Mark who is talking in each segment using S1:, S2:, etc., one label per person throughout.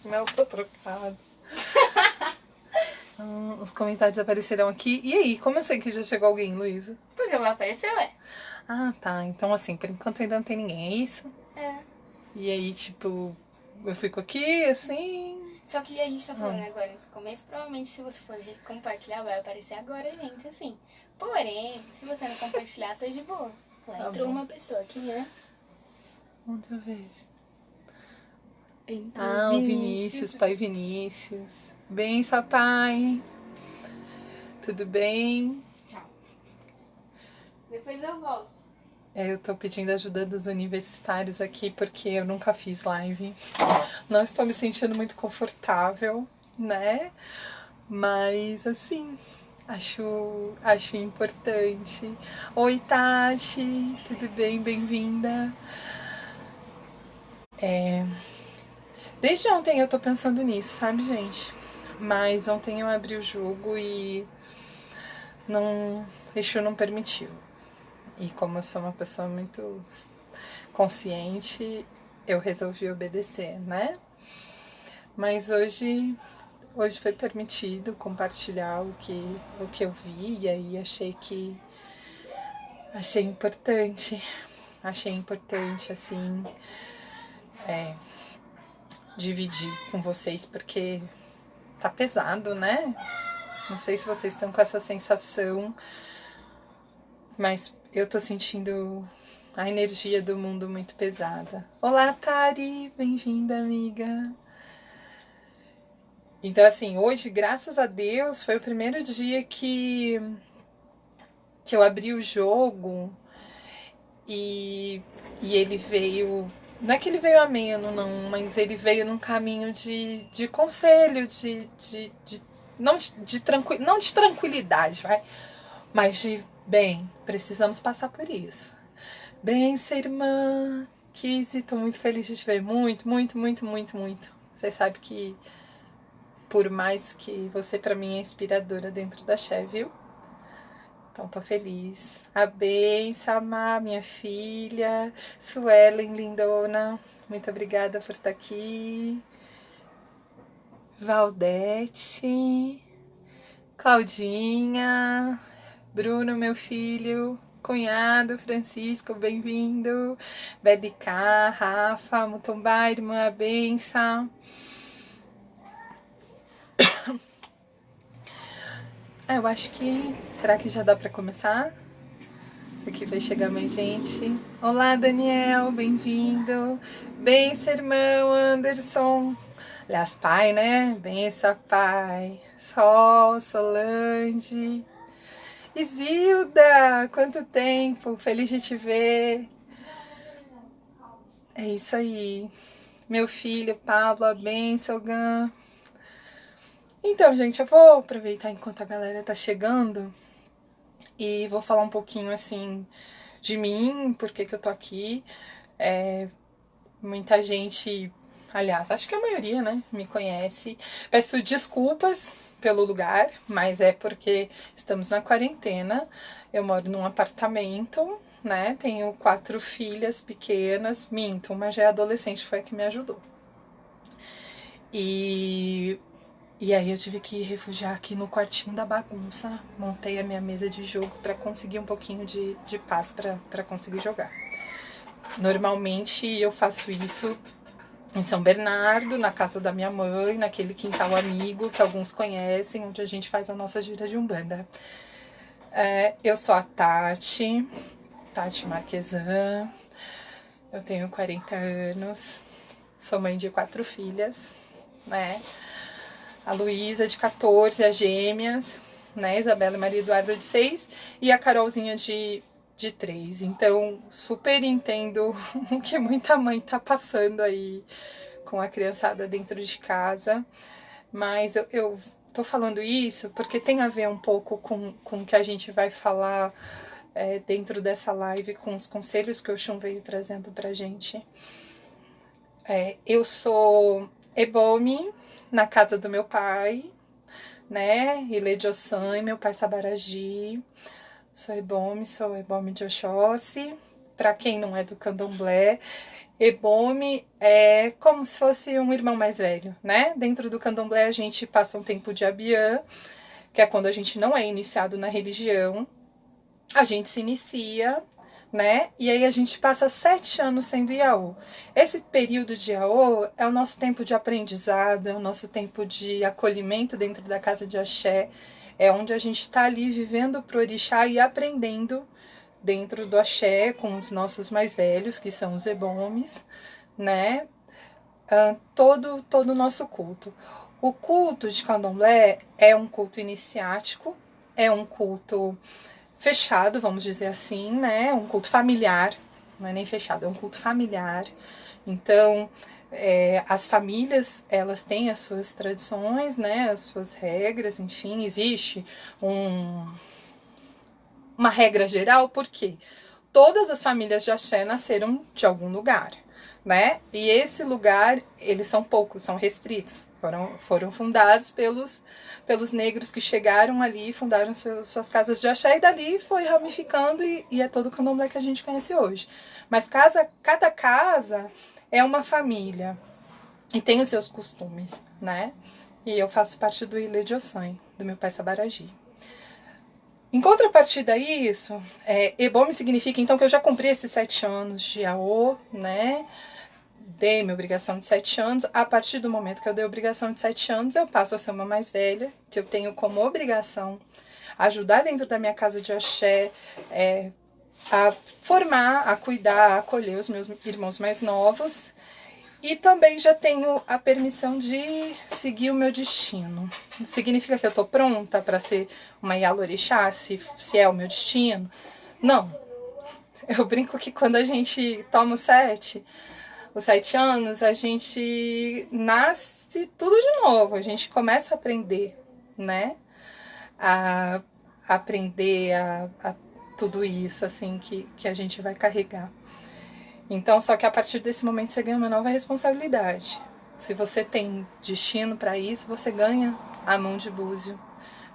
S1: Meu mel tá trocado. Os comentários aparecerão aqui. E aí, como eu sei que já chegou alguém, Luísa?
S2: Porque vai aparecer, ué.
S1: Ah, tá. Então, assim, por enquanto ainda não tem ninguém, é isso?
S2: É.
S1: E aí, tipo, eu fico aqui, assim...
S2: Só que a gente tá falando agora nesse começo, provavelmente se você for compartilhar, vai aparecer agora, gente, assim. Porém, se você não compartilhar, tá de boa. Lá entrou uma pessoa aqui, né?
S1: Onde eu vejo?
S2: Entrou
S1: O Vinícius, pai Vinícius. Benção, pai. Tudo bem?
S2: Tchau. Depois eu volto.
S1: Eu tô pedindo ajuda dos universitários aqui porque eu nunca fiz live. Não estou me sentindo muito confortável, né? Mas assim, acho importante. Oi, Tati, tudo bem? Bem-vinda. Desde ontem eu tô pensando nisso, sabe, gente? Mas ontem eu abri o jogo e não, Exu não permitiu. E como eu sou uma pessoa muito consciente, eu resolvi obedecer, né? Mas hoje foi permitido compartilhar o que eu vi e aí achei importante assim dividir com vocês porque tá pesado, né? Não sei se vocês estão com essa sensação, mas eu tô sentindo a energia do mundo muito pesada. Olá, Tari, bem-vinda, amiga. Então, assim, hoje, graças a Deus, foi o primeiro dia que eu abri o jogo e ele veio. Não é que ele veio ameno, não, mas ele veio num caminho de conselho, não de tranquilidade, vai, mas de bem, precisamos passar por isso. Bem, ser irmã, Kizzy, tô muito feliz de te ver. Muito, muito, muito, muito, muito. Você sabe que, por mais que você pra mim é inspiradora dentro da Xé, viu? Então tô feliz. A Ben, Samar, minha filha. Suelen, lindona. Muito obrigada por estar aqui. Valdete. Claudinha. Bruno, meu filho. Cunhado, Francisco, bem-vindo. BDK, Rafa, Mutumba, irmã, benção. Eu acho que... Será que já dá pra começar? Aqui vai chegar mais gente. Olá, Daniel, bem-vindo. Benção, irmão Anderson. Aliás, pai, né? Benção, pai. Sol, Solange. Isilda, quanto tempo. Feliz de te ver. É isso aí. Meu filho, Pablo, a benção, Gan. Então, gente, eu vou aproveitar enquanto a galera tá chegando e vou falar um pouquinho, assim, de mim, por que eu tô aqui. Muita gente, aliás, acho que a maioria, né, me conhece. Peço desculpas pelo lugar, mas é porque estamos na quarentena. Eu moro num apartamento, né, tenho 4 filhas pequenas. Minto, uma já é adolescente, foi a que me ajudou. E aí eu tive que refugiar aqui no quartinho da bagunça. Montei a minha mesa de jogo para conseguir um pouquinho de paz para conseguir jogar. Normalmente eu faço isso em São Bernardo, na casa da minha mãe, naquele quintal amigo que alguns conhecem, onde a gente faz a nossa gira de Umbanda. Eu sou a Tati Marquesan, eu tenho 40 anos, sou mãe de 4 filhas, né? A Luísa de 14, as gêmeas, né? Isabela e Maria Eduarda de 6 e a Carolzinha de 3. Então, super entendo o que muita mãe tá passando aí com a criançada dentro de casa. Mas eu tô falando isso porque tem a ver um pouco com o que a gente vai falar dentro dessa live, com os conselhos que o Oxum veio trazendo pra gente. Eu sou Ebome, na casa do meu pai, né? Ilê de Ossan, meu pai Sabaragi. Sou Ebome de Oxóssi. para quem não é do candomblé, Ebome é como se fosse um irmão mais velho, né? Dentro do candomblé a gente passa um tempo de abiã, que é quando a gente não é iniciado na religião, a gente se inicia, né? E aí a gente passa 7 anos sendo Iaô. Esse período de Iaô é o nosso tempo de aprendizado, é o nosso tempo de acolhimento dentro da casa de Axé, é onde a gente está ali vivendo pro orixá e aprendendo dentro do Axé com os nossos mais velhos, que são os Ebomes, né? Todo o nosso culto. O culto de candomblé é um culto iniciático, é um culto fechado, vamos dizer assim, né? Um culto familiar, não é nem fechado, é um culto familiar. Então, as famílias, elas têm as suas tradições, né? As suas regras, enfim, existe uma regra geral, porque todas as famílias de Axé nasceram de algum lugar, né? E esse lugar, eles são poucos, são restritos. Foram fundados pelos negros que chegaram ali e fundaram suas casas de Axé, e dali foi ramificando e é todo o candomblé que a gente conhece hoje. Mas cada casa é uma família e tem os seus costumes, né? E eu faço parte do Ilê de Ossan, do meu pai Sabaragi. Em contrapartida a isso, Ebome significa então que eu já cumpri esses 7 anos de Iaô, né? Dei minha obrigação de 7 anos. A partir do momento que eu dei a obrigação de 7 anos, eu passo a ser uma mais velha, que eu tenho como obrigação ajudar dentro da minha casa de axé, a formar, a cuidar, a acolher os meus irmãos mais novos. E também já tenho a permissão de seguir o meu destino. Significa que eu tô pronta para ser uma Yalorixá, se é o meu destino? Não. Eu brinco que quando a gente toma os 7 anos, a gente nasce tudo de novo. A gente começa a aprender, né? A aprender a tudo isso, assim, que a gente vai carregar. Então, só que a partir desse momento você ganha uma nova responsabilidade. Se você tem destino para isso, você ganha a mão de búzio,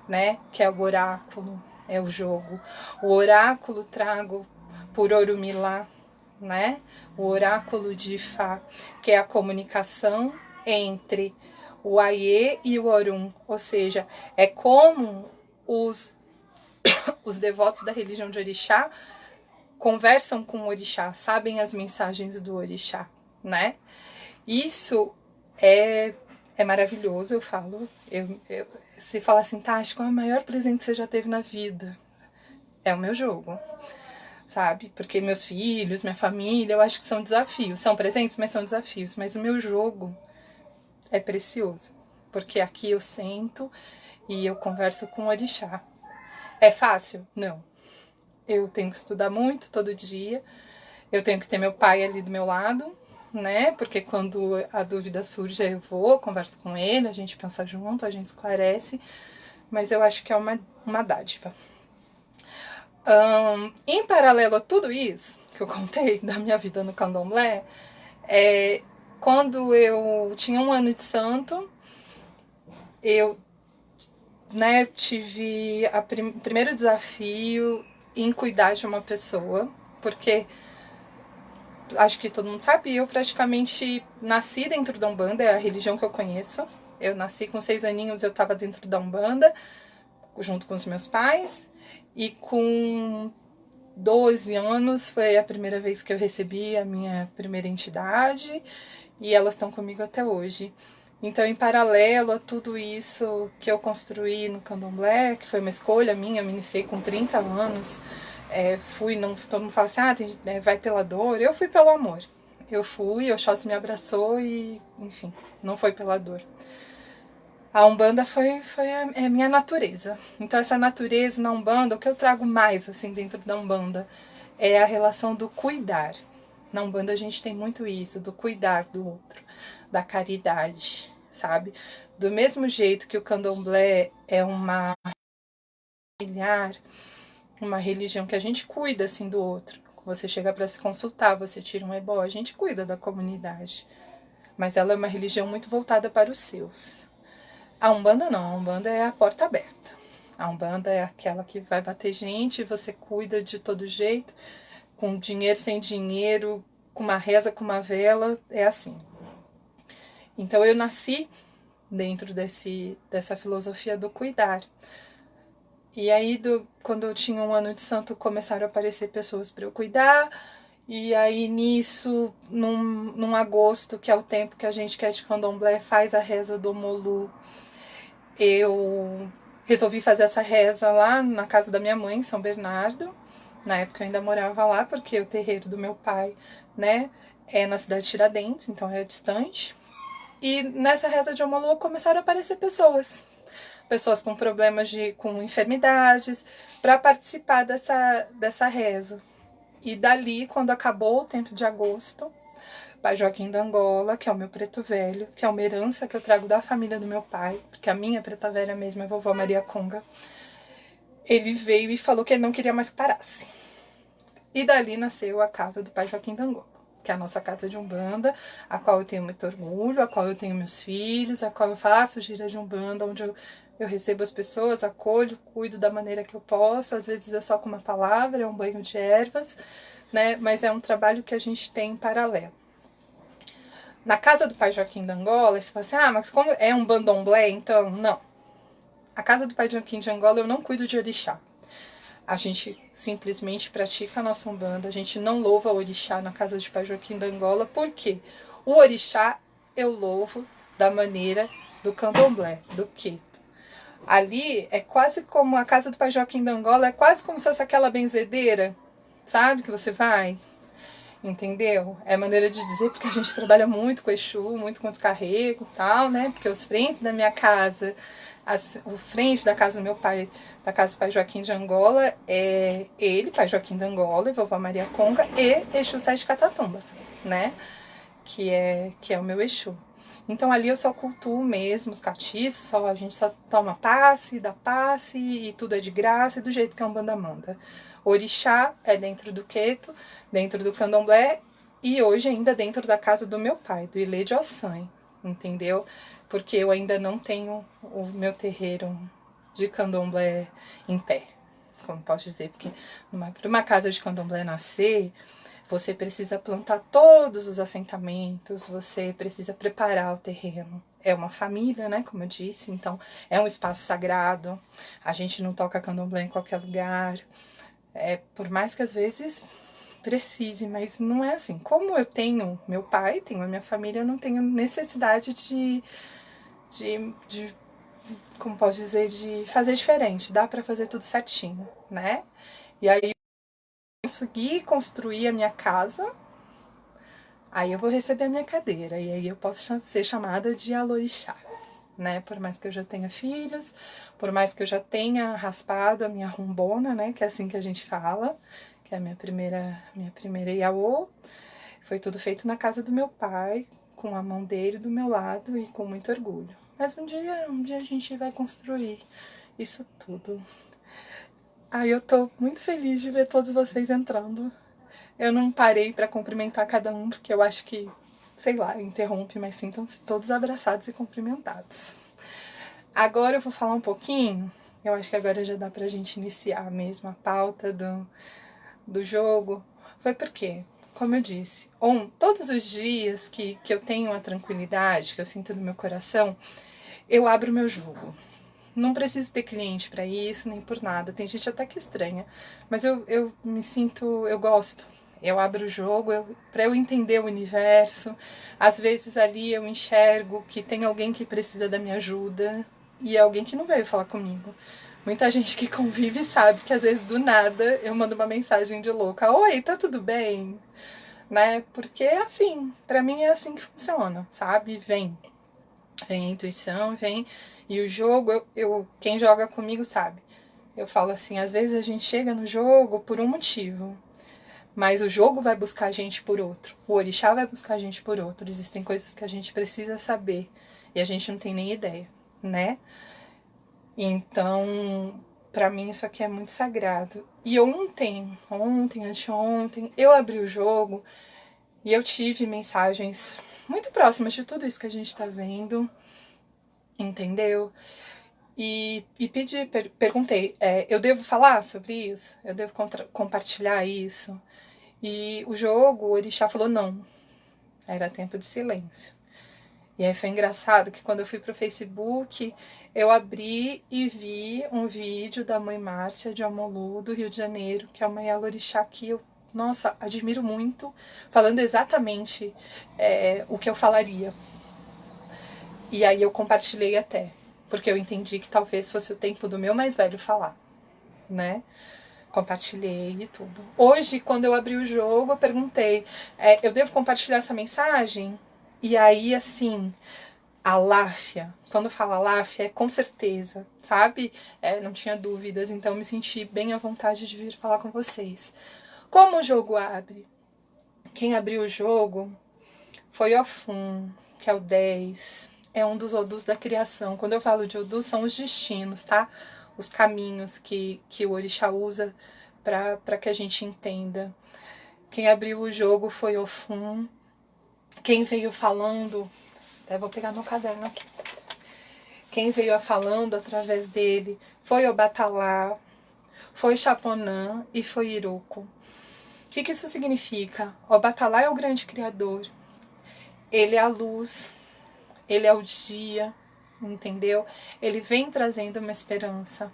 S1: né? Que é o oráculo, é o jogo. O oráculo trago por Orumilá, né? O oráculo de Ifá, que é a comunicação entre o Aie e o Orum. Ou seja, é como os devotos da religião de Orixá conversam com o orixá, sabem as mensagens do orixá, né? Isso é maravilhoso, eu falo. Se falar assim, tá, acho que qual é o maior presente que você já teve na vida? É o meu jogo, sabe? Porque meus filhos, minha família, eu acho que são desafios. São presentes, mas são desafios. Mas o meu jogo é precioso, porque aqui eu sento e eu converso com o orixá. É fácil? Não. Eu tenho que estudar muito todo dia. Eu tenho que ter meu pai ali do meu lado, né? Porque quando a dúvida surge, eu vou, converso com ele, a gente pensa junto, a gente esclarece. Mas eu acho que é uma dádiva. Em paralelo a tudo isso que eu contei da minha vida no candomblé, quando eu tinha 1 ano de santo, eu, né, tive o primeiro desafio em cuidar de uma pessoa, porque acho que todo mundo sabe, eu praticamente nasci dentro da Umbanda, é a religião que eu conheço. Eu nasci com 6 aninhos, eu estava dentro da Umbanda, junto com os meus pais, e com 12 anos foi a primeira vez que eu recebi a minha primeira entidade, e elas estão comigo até hoje. Então, em paralelo a tudo isso que eu construí no candomblé, que foi uma escolha minha, eu me iniciei com 30 anos, todo mundo fala assim, vai pela dor, eu fui pelo amor. Eu fui, Oxóssi me abraçou e, enfim, não foi pela dor. A Umbanda foi a minha natureza. Então, essa natureza na Umbanda, o que eu trago mais, assim, dentro da Umbanda, é a relação do cuidar. Na Umbanda a gente tem muito isso, do cuidar do outro, da caridade, sabe? Do mesmo jeito que o candomblé é uma religião que a gente cuida, assim, do outro. Você chega para se consultar, você tira um ebó, a gente cuida da comunidade. Mas ela é uma religião muito voltada para os seus. A Umbanda não, a Umbanda é a porta aberta. A Umbanda é aquela que vai bater gente, você cuida de todo jeito. com dinheiro, sem dinheiro, com uma reza, com uma vela, é assim. Então eu nasci dentro dessa filosofia do cuidar. E aí, quando eu tinha 1 ano de santo, começaram a aparecer pessoas para eu cuidar. E aí, nisso, num agosto, que é o tempo que a gente que é de candomblé faz a reza do Omolu, eu resolvi fazer essa reza lá na casa da minha mãe, em São Bernardo. Na época eu ainda morava lá, porque o terreiro do meu pai, né, é na cidade de Tiradentes, então é distante. E nessa reza de Omolu começaram a aparecer pessoas com problemas com enfermidades, para participar dessa reza. E dali, quando acabou o tempo de agosto, Pai Joaquim da Angola, que é o meu preto velho, que é uma herança que eu trago da família do meu pai, porque a minha preta velha mesmo é a vovó Maria Conga, ele veio e falou que ele não queria mais que parasse. E dali nasceu a casa do Pai Joaquim da Angola, que é a nossa casa de Umbanda, a qual eu tenho muito orgulho, a qual eu tenho meus filhos, a qual eu faço gira de Umbanda, onde eu recebo as pessoas, acolho, cuido da maneira que eu posso, às vezes é só com uma palavra, é um banho de ervas, né? Mas é um trabalho que a gente tem em paralelo. Na casa do Pai Joaquim da Angola, você fala assim, mas como é um bandomblé, então? Não. A casa do Pai Joaquim de Angola eu não cuido de orixá. A gente simplesmente pratica a nossa Umbanda, a gente não louva o orixá na casa de Pai Joaquim da Angola, porque o orixá eu louvo da maneira do candomblé, do queto. Ali é quase como a casa do Pai Joaquim da Angola, é quase como se fosse aquela benzedeira, sabe, que você vai, entendeu? É maneira de dizer, porque a gente trabalha muito com Exu, muito com descarrego e tal, né, porque os frentes da minha casa, o frente da casa do meu pai, da casa do Pai Joaquim de Angola, é ele, Pai Joaquim de Angola e vovó Maria Conga, e Exu Sete Catatumbas, né, que é o meu Exu. Então ali eu só cultuo mesmo os catiços, a gente só toma passe, dá passe e tudo é de graça e do jeito que a Umbanda manda. Orixá é dentro do queto, dentro do candomblé e hoje ainda dentro da casa do meu pai, do Ilê de Ossan, entendeu? Porque eu ainda não tenho o meu terreiro de candomblé em pé, como posso dizer, porque para uma casa de candomblé nascer, você precisa plantar todos os assentamentos, você precisa preparar o terreno. É uma família, né, como eu disse, então é um espaço sagrado, a gente não toca candomblé em qualquer lugar, por mais que às vezes precise, mas não é assim. Como eu tenho meu pai, tenho a minha família, eu não tenho necessidade de como posso dizer, de fazer diferente, dá pra fazer tudo certinho, né? E aí eu consegui construir a minha casa, aí eu vou receber a minha cadeira, e aí eu posso ser chamada de Alorixá, né? Por mais que eu já tenha filhos, por mais que eu já tenha raspado a minha rumbona, né? Que é assim que a gente fala, que é a minha primeira Iaô. Foi tudo feito na casa do meu pai, com a mão dele do meu lado e com muito orgulho. Mas um dia a gente vai construir isso tudo. Ai, eu tô muito feliz de ver todos vocês entrando. Eu não parei pra cumprimentar cada um, porque eu acho que, sei lá, interrompe, mas sintam-se todos abraçados e cumprimentados. Agora eu vou falar um pouquinho, eu acho que agora já dá pra gente iniciar mesmo a pauta do jogo. Foi porque, como eu disse, todos os dias que eu tenho a tranquilidade, que eu sinto no meu coração, eu abro meu jogo. Não preciso ter cliente para isso, nem por nada. Tem gente até que estranha, mas eu me sinto, eu gosto. Eu abro o jogo para eu entender o universo. Às vezes ali eu enxergo que tem alguém que precisa da minha ajuda e é alguém que não veio falar comigo. Muita gente que convive sabe que às vezes do nada eu mando uma mensagem de louca: "Oi, tá tudo bem?", né? Porque é assim, para mim é assim que funciona, sabe? Vem a intuição, vem. E o jogo, quem joga comigo sabe. Eu falo assim, às vezes a gente chega no jogo por um motivo, mas o jogo vai buscar a gente por outro. O orixá vai buscar a gente por outro. Existem coisas que a gente precisa saber e a gente não tem nem ideia, né? Então, pra mim isso aqui é muito sagrado. E anteontem, eu abri o jogo e eu tive mensagens muito próximas de tudo isso que a gente tá vendo, entendeu? E perguntei, eu devo falar sobre isso? Eu devo compartilhar isso? E o jogo, o orixá falou não, era tempo de silêncio. E aí foi engraçado que quando eu fui pro Facebook, eu abri e vi um vídeo da mãe Márcia de Omolu, do Rio de Janeiro, que é uma Yalorixá que eu, nossa, admiro muito, falando exatamente o que eu falaria. E aí eu compartilhei até, porque eu entendi que talvez fosse o tempo do meu mais velho falar, né? Compartilhei e tudo. Hoje, quando eu abri o jogo, eu perguntei, eu devo compartilhar essa mensagem? E aí, assim, a Láfia, quando fala Láfia, é com certeza, sabe? Não tinha dúvidas, então eu me senti bem à vontade de vir falar com vocês. Como o jogo abre? Quem abriu o jogo foi Ofum, que é o 10. É um dos Odus da criação. Quando eu falo de Odus, são os destinos, tá? Os caminhos que o orixá usa para que a gente entenda. Quem abriu o jogo foi Ofum. Quem veio falando... Até vou pegar meu caderno aqui. Quem veio falando através dele foi Obatalá, foi Chaponã e foi Iroko. O que isso significa? Obatalá é o grande criador. Ele é a luz, ele é o dia, entendeu? Ele vem trazendo uma esperança.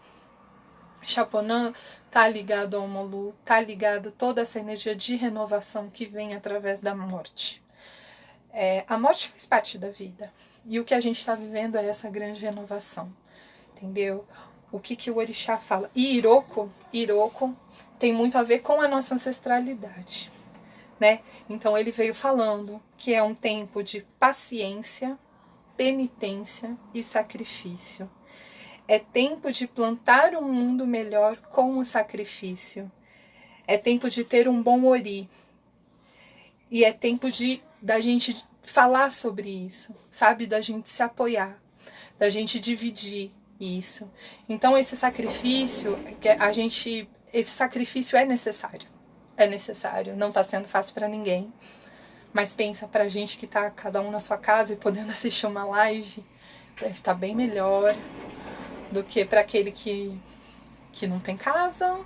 S1: Chaponã tá ligado ao Omolu, tá ligado toda essa energia de renovação que vem através da morte. A morte faz parte da vida. E o que a gente está vivendo é essa grande renovação. Entendeu? O que o orixá fala. E Iroko tem muito a ver com a nossa ancestralidade. Né? Então ele veio falando que é um tempo de paciência, penitência e sacrifício. É tempo de plantar um mundo melhor com o sacrifício. É tempo de ter um bom ori. E é tempo da gente falar sobre isso, sabe? Da gente se apoiar, da gente dividir isso. Então esse sacrifício, esse sacrifício é necessário. É necessário. Não tá sendo fácil para ninguém. Mas pensa pra gente que tá cada um na sua casa e podendo assistir uma live, deve estar bem melhor do que para aquele que não tem casa,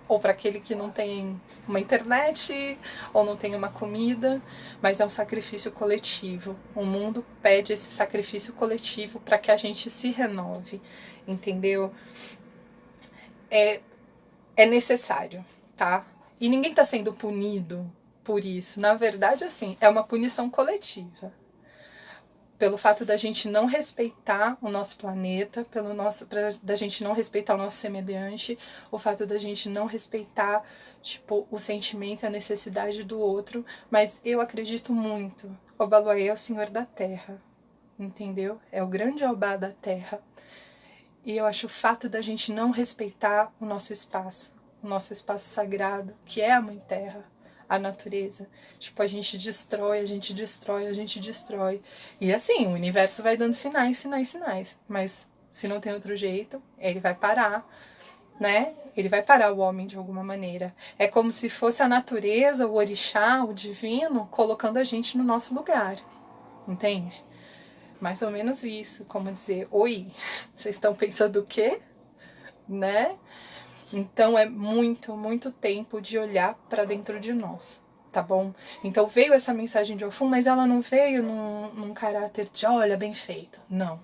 S1: ou para aquele que não tem uma internet, ou não tem uma comida, mas é um sacrifício coletivo. O mundo pede esse sacrifício coletivo para que a gente se renove, entendeu? É necessário, tá? E ninguém tá sendo punido por isso. Na verdade, assim, é uma punição coletiva. Pelo fato da gente não respeitar o nosso planeta, da gente não respeitar o nosso semelhante, o fato da gente não respeitar, tipo, o sentimento e a necessidade do outro. Mas eu acredito muito, Obaluayê é o Senhor da Terra, entendeu? É o grande Obá da Terra. E eu acho o fato da gente não respeitar o nosso espaço sagrado, que é a Mãe Terra, a natureza. Tipo, a gente destrói. E assim, o universo vai dando sinais. Mas se não tem outro jeito, ele vai parar, né? Ele vai parar o homem de alguma maneira. É como se fosse a natureza, o orixá, o divino, colocando a gente no nosso lugar. Entende? Mais ou menos isso. Como dizer, oi, vocês estão pensando o quê? Né? Então é muito, muito tempo de olhar para dentro de nós, tá bom? Então veio essa mensagem de Ofum, mas ela não veio num caráter de olha, bem feito. Não.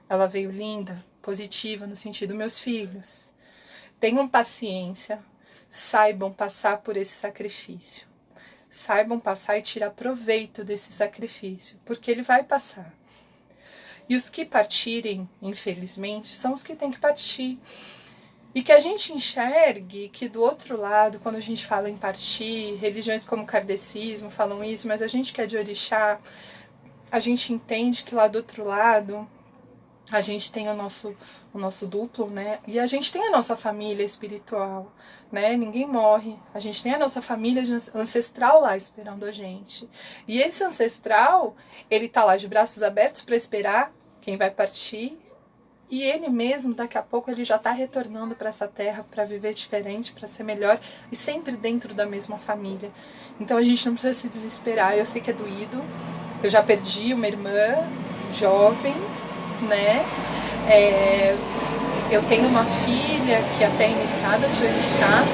S1: Ela veio linda, positiva, no sentido, meus filhos, tenham paciência, saibam passar por esse sacrifício. Saibam passar e tirar proveito desse sacrifício, porque ele vai passar. E os que partirem, infelizmente, são os que têm que partir. E que a gente enxergue que do outro lado, quando a gente fala em partir, religiões como o kardecismo falam isso, mas a gente que é de orixá, a gente entende que lá do outro lado a gente tem o nosso duplo, né? E a gente tem a nossa família espiritual, né? Ninguém morre. A gente tem a nossa família ancestral lá esperando a gente. E esse ancestral, ele tá lá de braços abertos para esperar quem vai partir. E ele mesmo, daqui a pouco, ele já está retornando para essa terra para viver diferente, para ser melhor e sempre dentro da mesma família. Então a gente não precisa se desesperar. Eu sei que é doído. Eu já perdi uma irmã jovem, né? Eu tenho uma filha que até é iniciada de orixá,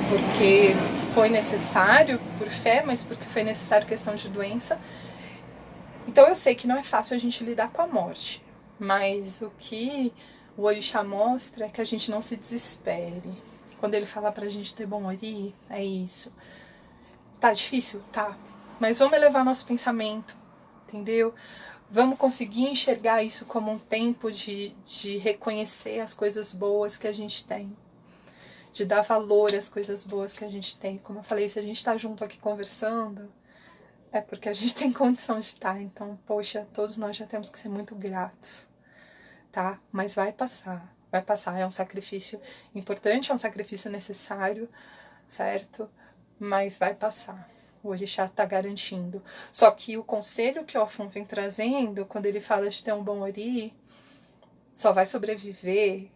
S1: porque foi necessário por fé, mas porque foi necessário questão de doença. Então eu sei que não é fácil a gente lidar com a morte, mas o que o orixá mostra é que a gente não se desespere. Quando ele fala pra gente ter bom ori, é isso. Tá difícil? Tá. Mas vamos elevar nosso pensamento, entendeu? Vamos conseguir enxergar isso como um tempo de reconhecer as coisas boas que a gente tem. De dar valor às coisas boas que a gente tem. Como eu falei, se a gente tá junto aqui conversando, é porque a gente tem condição de estar. Então, poxa, todos nós já temos que ser muito gratos, tá? Mas vai passar, vai passar. É um sacrifício importante, é um sacrifício necessário, certo? Mas vai passar. O orixá tá garantindo. Só que o conselho que o Ofum vem trazendo, quando ele fala de ter um bom ori, só vai sobreviver,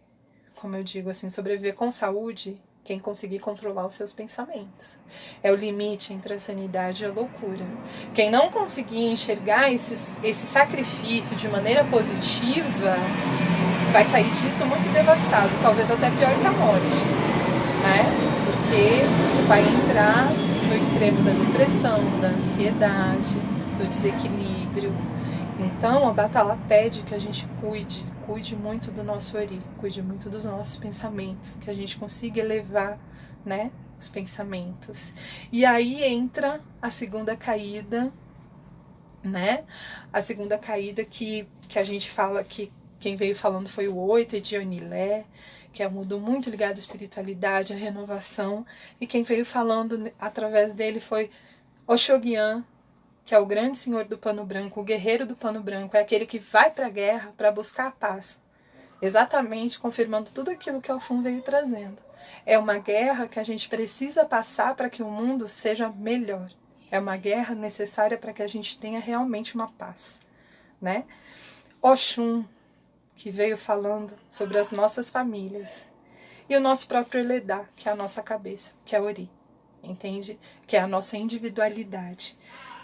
S1: como eu digo assim, sobreviver com saúde, quem conseguir controlar os seus pensamentos. É o limite entre a sanidade e a loucura. Quem não conseguir enxergar esse sacrifício de maneira positiva, vai sair disso muito devastado, talvez até pior que a morte, né? Porque vai entrar no extremo da depressão, da ansiedade, do desequilíbrio. Então, a Batalha pede que a gente cuide muito do nosso ori, cuide muito dos nossos pensamentos, que a gente consiga elevar, né, os pensamentos. E aí entra a segunda caída, né? A segunda caída que a gente fala que quem veio falando foi o 8 de Onilé, que é um mundo muito ligado à espiritualidade, à renovação, e quem veio falando através dele foi Oxoguian, que é o grande senhor do pano branco, o guerreiro do pano branco, é aquele que vai para a guerra para buscar a paz. Exatamente confirmando tudo aquilo que Ofum veio trazendo. É uma guerra que a gente precisa passar para que o mundo seja melhor. É uma guerra necessária para que a gente tenha realmente uma paz, né? Oxum, que veio falando sobre as nossas famílias. E o nosso próprio Eledá, que é a nossa cabeça, que é Ori, entende? Que é a nossa individualidade.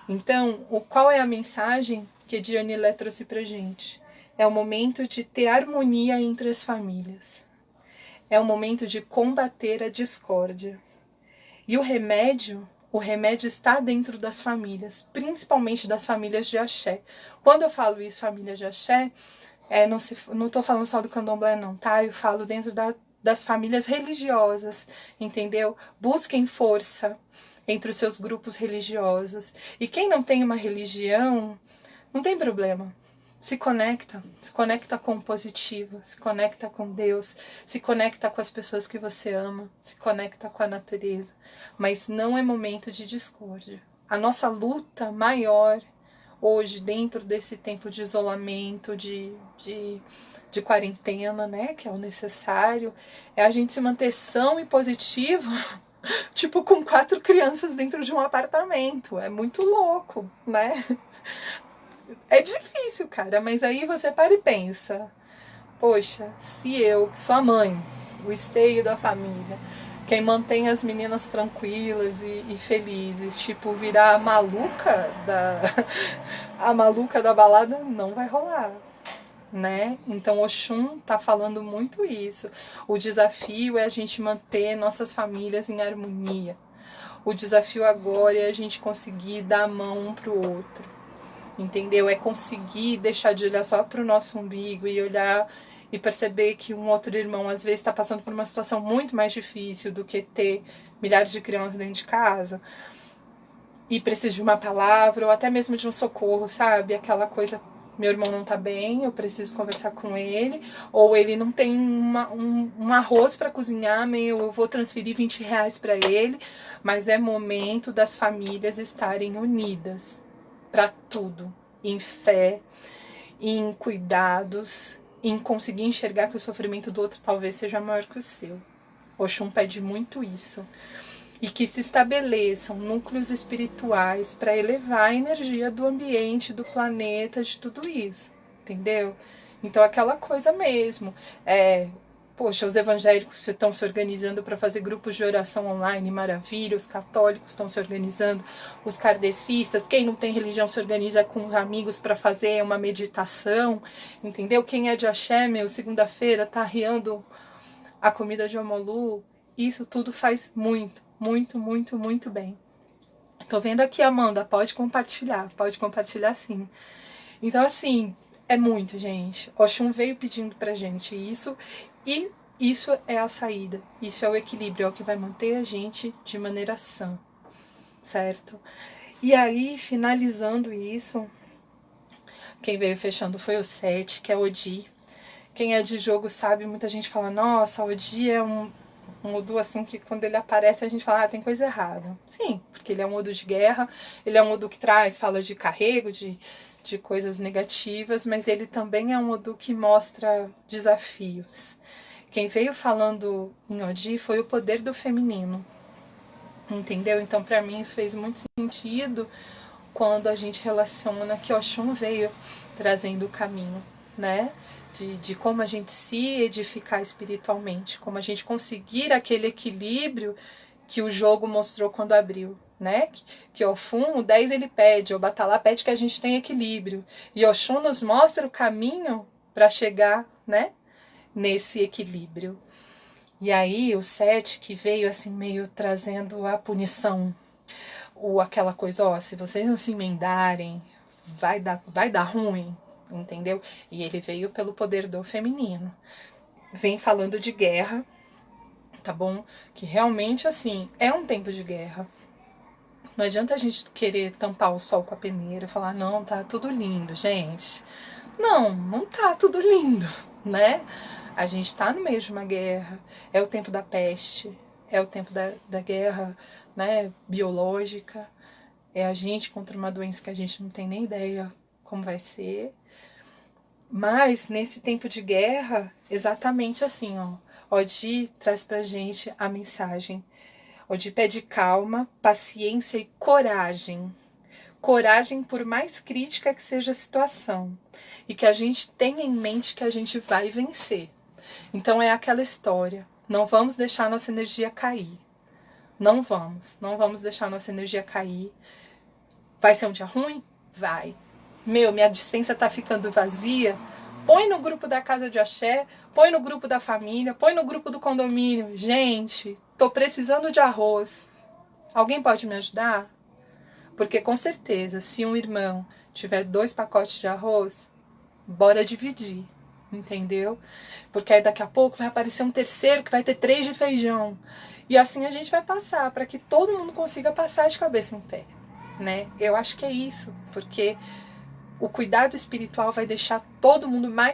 S1: Então, qual é a mensagem que Dionilé trouxe pra gente? É o momento de ter harmonia entre as famílias. É o momento de combater a discórdia. E o remédio está dentro das famílias, principalmente das famílias de axé. Quando eu falo isso, famílias de axé, não estou falando só do candomblé não, tá? Eu falo dentro das famílias religiosas, entendeu? Busquem força entre os seus grupos religiosos. E quem não tem uma religião, não tem problema. Se conecta com o positivo, se conecta com Deus, se conecta com as pessoas que você ama, se conecta com a natureza. Mas não é momento de discórdia. A nossa luta maior hoje, dentro desse tempo de isolamento, de quarentena, né, que é o necessário, é a gente se manter são e positivo, tipo com 4 crianças dentro de um apartamento. É muito louco, né? É difícil, cara, mas aí você para e pensa, poxa, se eu, que sou a mãe, o esteio da família, quem mantém as meninas tranquilas e felizes, tipo, virar a maluca a maluca da balada, não vai rolar, né? Então Oxum tá falando muito isso. O desafio é a gente manter nossas famílias em harmonia. O desafio agora é a gente conseguir dar a mão um pro outro. Entendeu? É conseguir deixar de olhar só pro nosso umbigo e olhar e perceber que um outro irmão às vezes está passando por uma situação muito mais difícil do que ter milhares de crianças dentro de casa e precisa de uma palavra ou até mesmo de um socorro, sabe? Aquela coisa, meu irmão não tá bem, eu preciso conversar com ele, ou ele não tem um arroz para cozinhar, eu vou transferir R$20 para ele, mas é momento das famílias estarem unidas para tudo, em fé, em cuidados, em conseguir enxergar que o sofrimento do outro talvez seja maior que o seu. Oxum pede muito isso. E que se estabeleçam núcleos espirituais para elevar a energia do ambiente, do planeta, de tudo isso, entendeu? Então aquela coisa mesmo, poxa, os evangélicos estão se organizando para fazer grupos de oração online, maravilha, os católicos estão se organizando, os kardecistas, quem não tem religião se organiza com os amigos para fazer uma meditação, entendeu? Quem é de axé, segunda-feira tá arriando a comida de Omolu, isso tudo faz muito, muito, muito, muito bem. Tô vendo aqui, Amanda, pode compartilhar sim. Então, assim, é muito, gente. Oxum veio pedindo pra gente isso, e isso é a saída, isso é o equilíbrio, é o que vai manter a gente de maneira sã, certo? E aí, finalizando isso, quem veio fechando foi o 7, que é o Odi. Quem é de jogo sabe, muita gente fala, nossa, o Odi é um Odu assim que quando ele aparece a gente fala, tem coisa errada. Sim, porque ele é um Odu de guerra, ele é um Odu que fala de carrego, de coisas negativas, mas ele também é um Odu que mostra desafios. Quem veio falando em Odi foi o poder do feminino, entendeu? Então pra mim isso fez muito sentido quando a gente relaciona que Oxum veio trazendo o caminho, né? De como a gente se edificar espiritualmente, como a gente conseguir aquele equilíbrio que o jogo mostrou quando abriu, né? Que Ofum, o 10 ele pede, o Batalá pede que a gente tenha equilíbrio. E Oxum nos mostra o caminho para chegar, né? Nesse equilíbrio. E aí o 7 que veio assim meio trazendo a punição, ou aquela coisa, ó, se vocês não se emendarem, vai dar ruim, entendeu? E ele veio pelo poder do feminino. Vem falando de guerra, tá bom? Que realmente, assim, é um tempo de guerra. Não adianta a gente querer tampar o sol com a peneira, falar, não, tá tudo lindo, gente. Não, não tá tudo lindo, né? A gente tá no meio de uma guerra, é o tempo da peste, é o tempo da guerra, né, biológica, é a gente contra uma doença que a gente não tem nem ideia como vai ser. Mas nesse tempo de guerra, exatamente assim, ó, Odi traz pra gente a mensagem. Odi pede calma, paciência e coragem. Coragem por mais crítica que seja a situação. E que a gente tenha em mente que a gente vai vencer. Então é aquela história. Não vamos deixar nossa energia cair. Não vamos deixar nossa energia cair. Vai ser um dia ruim? Vai. Meu, minha despensa tá ficando vazia. Põe no grupo da casa de axé, põe no grupo da família, põe no grupo do condomínio. Gente, tô precisando de arroz. Alguém pode me ajudar? Porque com certeza, se um irmão tiver 2 pacotes de arroz, bora dividir, entendeu? Porque aí daqui a pouco vai aparecer um terceiro que vai ter 3 de feijão. E assim a gente vai passar, para que todo mundo consiga passar de cabeça em pé, né? Eu acho que é isso, porque o cuidado espiritual vai deixar todo mundo mais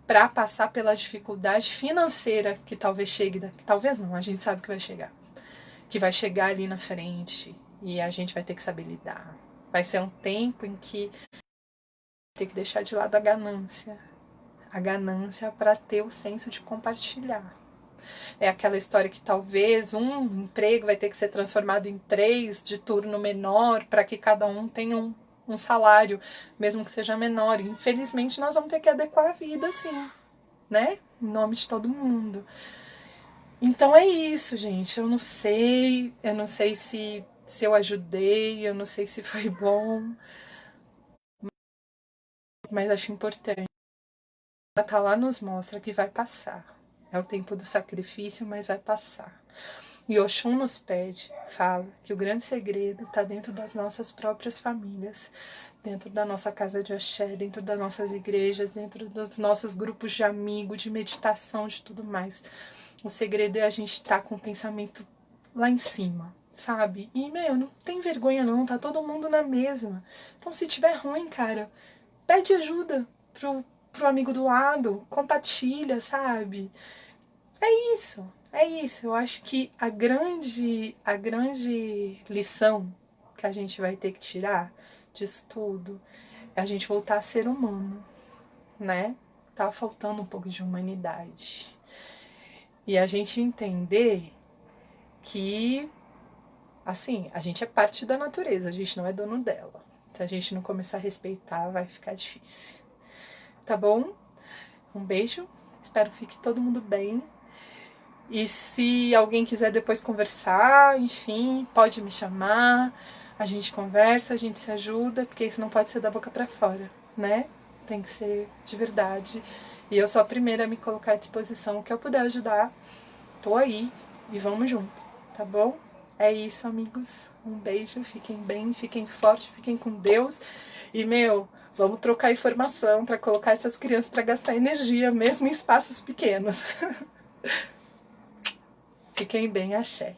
S1: para passar pela dificuldade financeira que talvez chegue, que talvez não, a gente sabe que vai chegar ali na frente e a gente vai ter que saber lidar. Vai ser um tempo em que tem que deixar de lado a ganância para ter o senso de compartilhar. É aquela história que talvez um emprego vai ter que ser transformado em 3 de turno menor para que cada um tenha um salário, mesmo que seja menor. E, infelizmente, nós vamos ter que adequar a vida, assim, né? Em nome de todo mundo. Então é isso, gente. Eu não sei se eu ajudei, eu não sei se foi bom, mas acho importante. A tá lá nos mostra que vai passar. É o tempo do sacrifício, mas vai passar. E Oxum nos pede, fala, que o grande segredo está dentro das nossas próprias famílias, dentro da nossa casa de axé, dentro das nossas igrejas, dentro dos nossos grupos de amigos, de meditação, de tudo mais. O segredo é a gente estar com o pensamento lá em cima, sabe? E, meu, não tem vergonha não, tá todo mundo na mesma. Então, se tiver ruim, cara, pede ajuda pro amigo do lado, compartilha, sabe? É isso, é isso. Eu acho que a grande lição que a gente vai ter que tirar disso tudo é a gente voltar a ser humano, né? Tá faltando um pouco de humanidade. E a gente entender que, assim, a gente é parte da natureza, a gente não é dono dela. Se a gente não começar a respeitar, vai ficar difícil. Tá bom? Um beijo, espero que fique todo mundo bem. E se alguém quiser depois conversar, enfim, pode me chamar. A gente conversa, a gente se ajuda, porque isso não pode ser da boca pra fora, né? Tem que ser de verdade. E eu sou a primeira a me colocar à disposição. O que eu puder ajudar, tô aí e vamos junto. tá bom? É isso, amigos. Um beijo, fiquem bem, fiquem fortes, fiquem com Deus. E, vamos trocar informação para colocar essas crianças para gastar energia, mesmo em espaços pequenos. Fiquem bem, axé.